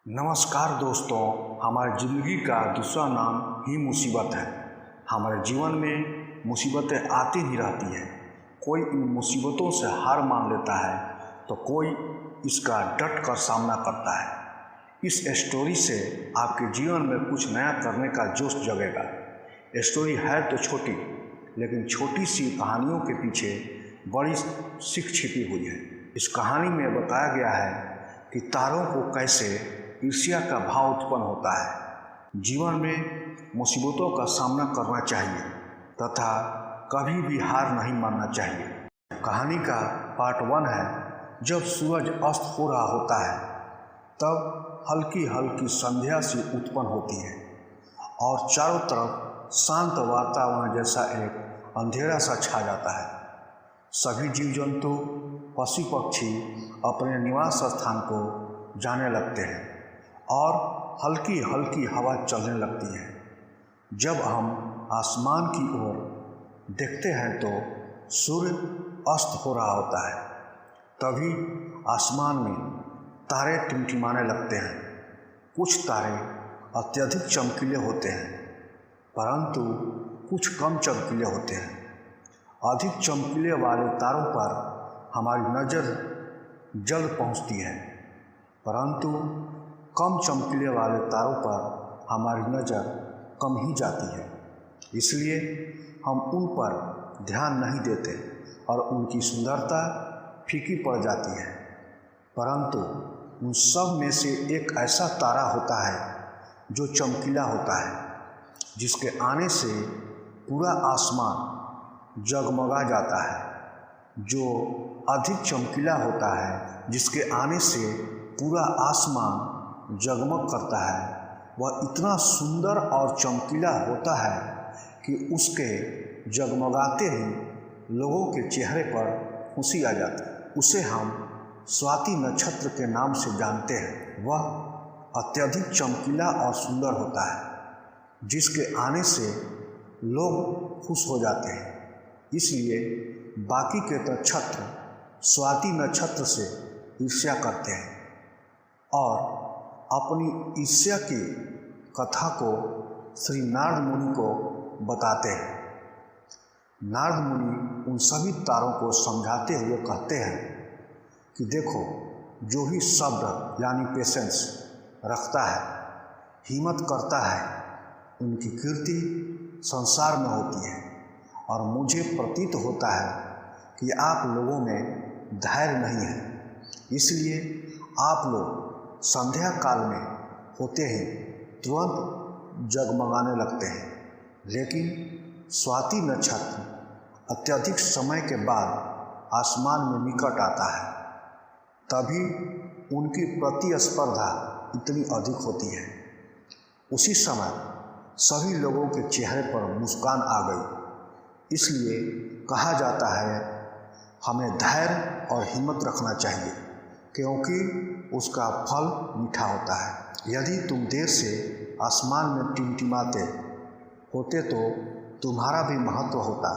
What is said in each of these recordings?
नमस्कार दोस्तों, हमारी ज़िंदगी का दूसरा नाम ही मुसीबत है। हमारे जीवन में मुसीबतें आती ही रहती हैं। कोई इन मुसीबतों से हार मान लेता है तो कोई इसका डट कर सामना करता है। इस स्टोरी से आपके जीवन में कुछ नया करने का जोश जगेगा। स्टोरी है तो छोटी, लेकिन छोटी सी कहानियों के पीछे बड़ी सीख छिपी हुई है। इस कहानी में बताया गया है कि तारों को कैसे ईर्ष्या का भाव उत्पन्न होता है। जीवन में मुसीबतों का सामना करना चाहिए तथा कभी भी हार नहीं मानना चाहिए। कहानी का पार्ट 1 है। जब सूरज अस्त हो रहा होता है तब हल्की हल्की संध्या सी उत्पन्न होती है और चारों तरफ शांत वातावरण जैसा एक अंधेरा सा छा जाता है। सभी जीव जंतु, पशु पक्षी अपने निवास स्थान को जाने लगते हैं और हल्की हल्की हवा चलने लगती है। जब हम आसमान की ओर देखते हैं तो सूर्य अस्त हो रहा होता है। तभी आसमान में तारे टिमटिमाने लगते हैं। कुछ तारे अत्यधिक चमकीले होते हैं, परंतु कुछ कम चमकीले होते हैं। अधिक चमकीले वाले तारों पर हमारी नज़र जल्द पहुंचती है, परंतु कम चमकीले वाले तारों पर हमारी नज़र कम ही जाती है। इसलिए हम उन पर ध्यान नहीं देते और उनकी सुंदरता फीकी पड़ जाती है। परंतु उन सब में से एक ऐसा तारा होता है जो चमकीला होता है, जिसके आने से पूरा आसमान जगमगा जाता है। जो अधिक चमकीला होता है, जिसके आने से पूरा आसमान जगमग करता है, वह इतना सुंदर और चमकीला होता है कि उसके जगमगाते ही लोगों के चेहरे पर खुशी आ जाती है। उसे हम स्वाति नक्षत्र के नाम से जानते हैं। वह अत्यधिक चमकीला और सुंदर होता है, जिसके आने से लोग खुश हो जाते हैं। इसलिए बाकी के नक्षत्र स्वाति नक्षत्र से ईर्ष्या करते हैं और अपनी ईर्ष्या की कथा को श्री नारद मुनि को बताते हैं। नारद मुनि उन सभी तारों को समझाते हुए कहते हैं कि देखो, जो ही शब्द यानी पेशेंस रखता है, हिम्मत करता है, उनकी कीर्ति संसार में होती है। और मुझे प्रतीत होता है कि आप लोगों में धैर्य नहीं है, इसलिए आप लोग संध्या काल में होते ही तुरंत जगमगाने लगते हैं। लेकिन स्वाति नक्षत्र अत्यधिक समय के बाद आसमान में निकट आता है, तभी उनकी प्रतिस्पर्धा इतनी अधिक होती है। उसी समय सभी लोगों के चेहरे पर मुस्कान आ गई। इसलिए कहा जाता है, हमें धैर्य और हिम्मत रखना चाहिए, क्योंकि उसका फल मीठा होता है। यदि तुम देर से आसमान में टिमटिमाते होते तो तुम्हारा भी महत्व होता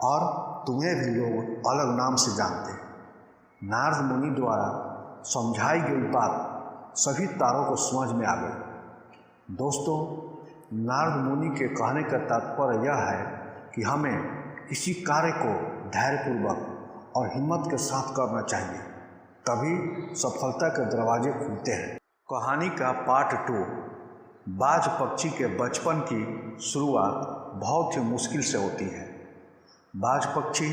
और तुम्हें भी लोग अलग नाम से जानते। नारद मुनि द्वारा समझाई गई बात सभी तारों को समझ में आ गई। दोस्तों, नारद मुनि के कहने का तात्पर्य यह है कि हमें किसी कार्य को धैर्यपूर्वक और हिम्मत के साथ करना चाहिए, तभी सफलता के दरवाजे खुलते हैं। कहानी का पार्ट 2। बाज पक्षी के बचपन की शुरुआत बहुत ही मुश्किल से होती है। बाज पक्षी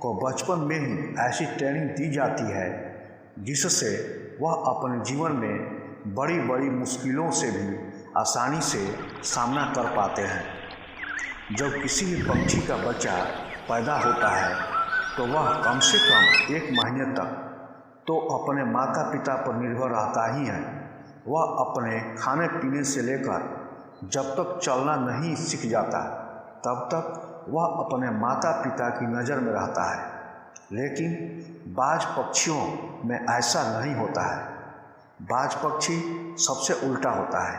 को बचपन में ही ऐसी ट्रेनिंग दी जाती है जिससे वह अपने जीवन में बड़ी बड़ी मुश्किलों से भी आसानी से सामना कर पाते हैं। जब किसी भी पक्षी का बच्चा पैदा होता है तो वह कम से कम 1 महीने तक तो अपने माता पिता पर निर्भर रहता ही है। वह अपने खाने पीने से लेकर जब तक चलना नहीं सीख जाता, तब तक वह अपने माता पिता की नज़र में रहता है। लेकिन बाज पक्षियों में ऐसा नहीं होता है। बाज पक्षी सबसे उल्टा होता है।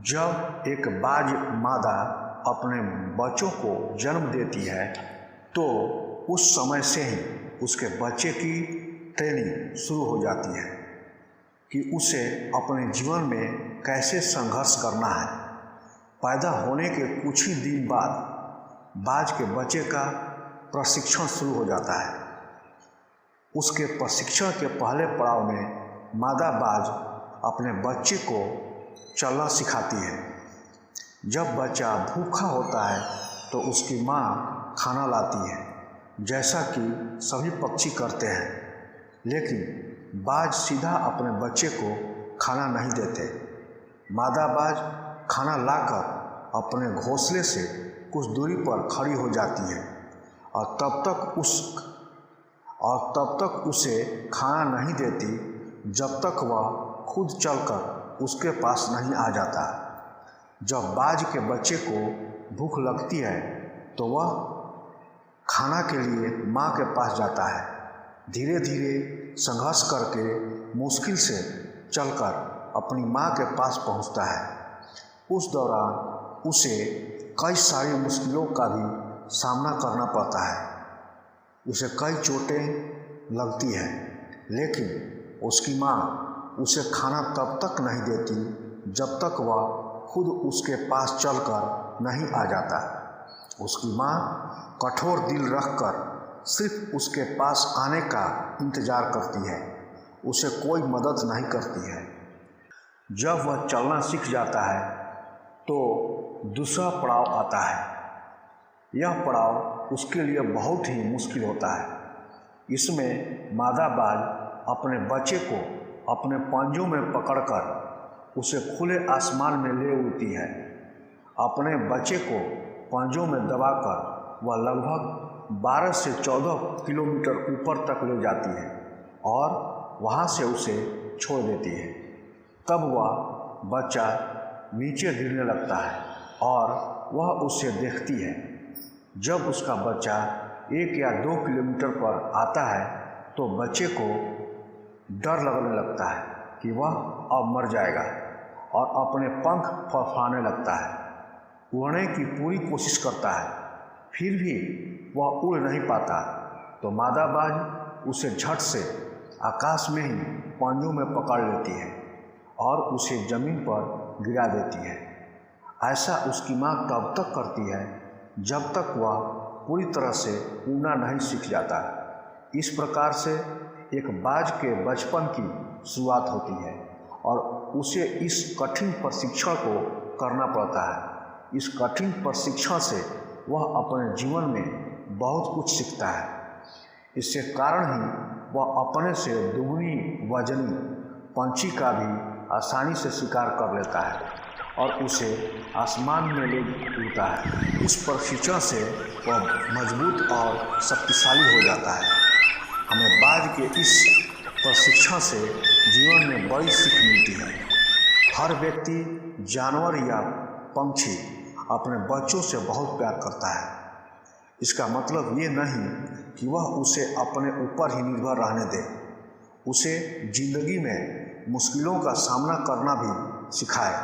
जब एक बाज मादा अपने बच्चों को जन्म देती है तो उस समय से ही उसके बच्चे की ट्रेनिंग शुरू हो जाती है। कि उसे अपने जीवन में कैसे संघर्ष करना है। पैदा होने के कुछ ही दिन बाद बाज के बच्चे का प्रशिक्षण शुरू हो जाता है। उसके प्रशिक्षण के पहले पड़ाव में मादा बाज अपने बच्चे को चलना सिखाती है। जब बच्चा भूखा होता है तो उसकी माँ खाना लाती है, जैसा कि सभी पक्षी करते हैं, लेकिन बाज सीधा अपने बच्चे को खाना नहीं देते। मादा बाज खाना लाकर अपने घोंसले से कुछ दूरी पर खड़ी हो जाती है और तब तक उसे खाना नहीं देती जब तक वह खुद चलकर उसके पास नहीं आ जाता। जब बाज के बच्चे को भूख लगती है तो वह खाना के लिए माँ के पास जाता है। धीरे धीरे संघर्ष करके मुश्किल से चलकर अपनी माँ के पास पहुँचता है। उस दौरान उसे कई सारी मुश्किलों का भी सामना करना पड़ता है। उसे कई चोटें लगती हैं, लेकिन उसकी माँ उसे खाना तब तक नहीं देती जब तक वह खुद उसके पास चलकर नहीं आ जाता। उसकी माँ कठोर दिल रखकर सिर्फ उसके पास आने का इंतज़ार करती है, उसे कोई मदद नहीं करती है। जब वह चलना सीख जाता है तो दूसरा पड़ाव आता है। यह पड़ाव उसके लिए बहुत ही मुश्किल होता है। इसमें मादा बाज अपने बच्चे को अपने पंजों में पकड़कर उसे खुले आसमान में ले उड़ती है। अपने बच्चे को पंजों में दबाकर वह लगभग 12 से 14 किलोमीटर ऊपर तक ले जाती है और वहाँ से उसे छोड़ देती है। तब वह बच्चा नीचे गिरने लगता है और वह उसे देखती है। जब उसका बच्चा 1 या 2 किलोमीटर पर आता है तो बच्चे को डर लगने लगता है कि वह अब मर जाएगा और अपने पंख फड़फड़ाने लगता है। उड़ने की पूरी कोशिश करता है, फिर भी वह उड़ नहीं पाता। तो मादा बाज उसे झट से आकाश में ही पंजों में पकड़ लेती है और उसे ज़मीन पर गिरा देती है। ऐसा उसकी माँ तब तक करती है जब तक वह पूरी तरह से उड़ना नहीं सीख जाता। इस प्रकार से एक बाज के बचपन की शुरुआत होती है और उसे इस कठिन प्रशिक्षण को करना पड़ता है। इस कठिन प्रशिक्षण से वह अपने जीवन में बहुत कुछ सीखता है। इसके कारण ही वह अपने से दुगनी वजनी पंछी का भी आसानी से शिकार कर लेता है और उसे आसमान में ले उड़ता है। इस प्रशिक्षण से वह मजबूत और शक्तिशाली हो जाता है। हमें बाज के इस प्रशिक्षण से जीवन में बड़ी सीख मिलती है। हर व्यक्ति, जानवर या पंछी अपने बच्चों से बहुत प्यार करता है। इसका मतलब ये नहीं कि वह उसे अपने ऊपर ही निर्भर रहने दे। उसे जिंदगी में मुश्किलों का सामना करना भी सिखाए,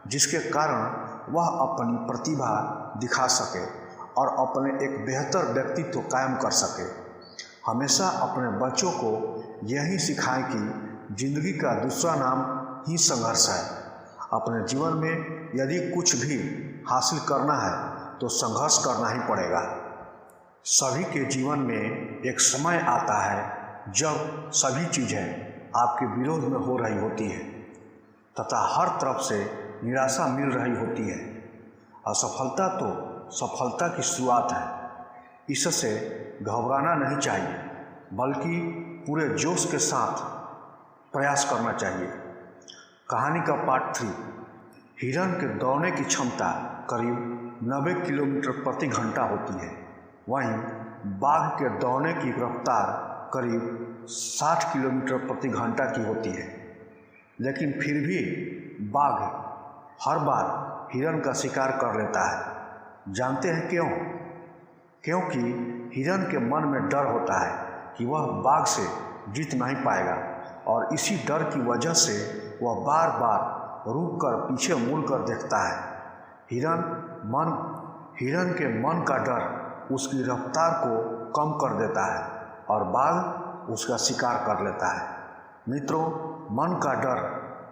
जिसके कारण वह अपनी प्रतिभा दिखा सके और अपने एक बेहतर व्यक्तित्व कायम कर सके। हमेशा अपने बच्चों को यही सिखाएं कि जिंदगी का दूसरा नाम ही संघर्ष है। अपने जीवन में यदि कुछ भी हासिल करना है तो संघर्ष करना ही पड़ेगा। सभी के जीवन में एक समय आता है जब सभी चीज़ें आपके विरोध में हो रही होती है तथा हर तरफ से निराशा मिल रही होती है। असफलता तो सफलता की शुरुआत है। इससे घबराना नहीं चाहिए, बल्कि पूरे जोश के साथ प्रयास करना चाहिए। कहानी का पार्ट 3। हिरण के दौड़ने की क्षमता करीब 90 किलोमीटर प्रति घंटा होती है, वहीं बाघ के दौड़ने की रफ्तार करीब 60 किलोमीटर प्रति घंटा की होती है। लेकिन फिर भी बाघ हर बार हिरण का शिकार कर लेता है। जानते हैं क्यों? क्योंकि हिरण के मन में डर होता है कि वह बाघ से जीत नहीं पाएगा और इसी डर की वजह से वह बार बार रुककर पीछे मुड़कर देखता है। हिरण के मन का डर उसकी रफ्तार को कम कर देता है और बाघ उसका शिकार कर लेता है। मित्रों, मन का डर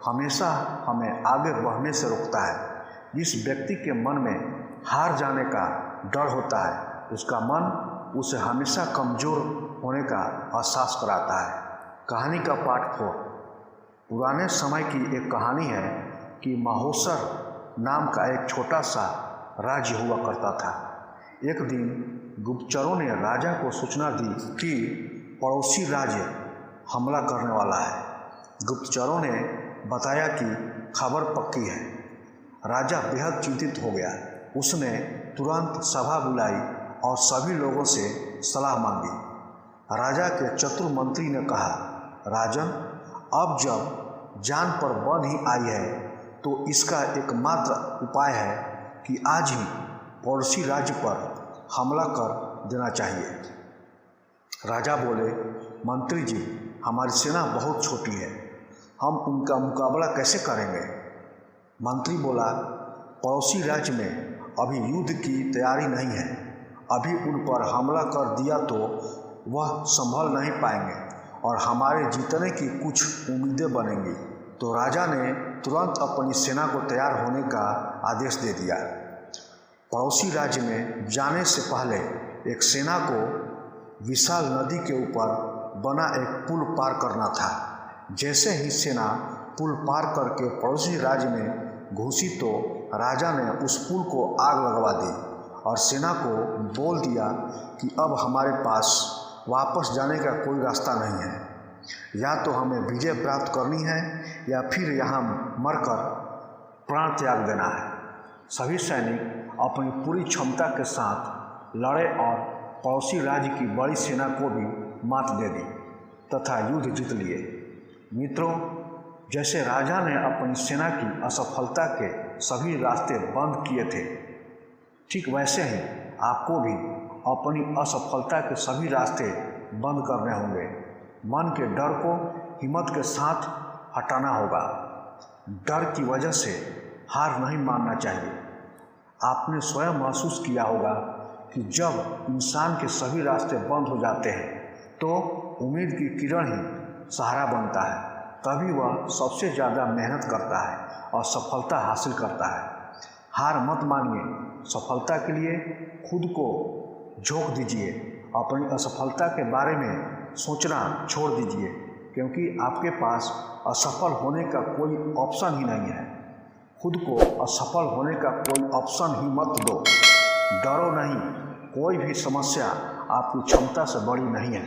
हमेशा हमें आगे बढ़ने से रोकता है। जिस व्यक्ति के मन में हार जाने का डर होता है उसका मन उसे हमेशा कमज़ोर होने का एहसास कराता है। कहानी का पार्ट 4। पुराने समय की एक कहानी है कि महोसर नाम का एक छोटा सा राज्य हुआ करता था। एक दिन गुप्तचरों ने राजा को सूचना दी कि पड़ोसी राज्य हमला करने वाला है। गुप्तचरों ने बताया कि खबर पक्की है। राजा बेहद चिंतित हो गया। उसने तुरंत सभा बुलाई और सभी लोगों से सलाह मांगी। राजा के चतुर मंत्री ने कहा, राजन, अब जब जान पर बन ही आई है तो इसका एकमात्र उपाय है कि आज ही पड़ोसी राज्य पर हमला कर देना चाहिए। राजा बोले, मंत्री जी, हमारी सेना बहुत छोटी है, हम उनका मुकाबला कैसे करेंगे? मंत्री बोला, पड़ोसी राज्य में अभी युद्ध की तैयारी नहीं है। अभी उन पर हमला कर दिया तो वह संभल नहीं पाएंगे और हमारे जीतने की कुछ उम्मीदें बनेंगी। तो राजा ने तुरंत अपनी सेना को तैयार होने का आदेश दे दिया। पड़ोसी राज्य में जाने से पहले एक सेना को विशाल नदी के ऊपर बना एक पुल पार करना था। जैसे ही सेना पुल पार करके पड़ोसी राज्य में घुसी तो राजा ने उस पुल को आग लगवा दी और सेना को बोल दिया कि अब हमारे पास वापस जाने का कोई रास्ता नहीं है। या तो हमें विजय प्राप्त करनी है या फिर यहाँ मरकर प्राण त्याग देना है। सभी सैनिक अपनी पूरी क्षमता के साथ लड़े और पड़ोसी राज्य की बड़ी सेना को भी मात दे दी तथा युद्ध जीत लिए। मित्रों, जैसे राजा ने अपनी सेना की असफलता के सभी रास्ते बंद किए थे, ठीक वैसे ही आपको भी अपनी असफलता के सभी रास्ते बंद करने होंगे। मन के डर को हिम्मत के साथ हटाना होगा। डर की वजह से हार नहीं मानना चाहिए। आपने स्वयं महसूस किया होगा कि जब इंसान के सभी रास्ते बंद हो जाते हैं तो उम्मीद की किरण ही सहारा बनता है। तभी वह सबसे ज़्यादा मेहनत करता है और सफलता हासिल करता है। हार मत मानिए। सफलता के लिए खुद को झोंक दीजिए। अपनी असफलता के बारे में सोचना छोड़ दीजिए, क्योंकि आपके पास असफल होने का कोई ऑप्शन ही नहीं है। खुद को असफल होने का कोई ऑप्शन ही मत दो। डरो नहीं, कोई भी समस्या आपकी क्षमता से बड़ी नहीं है।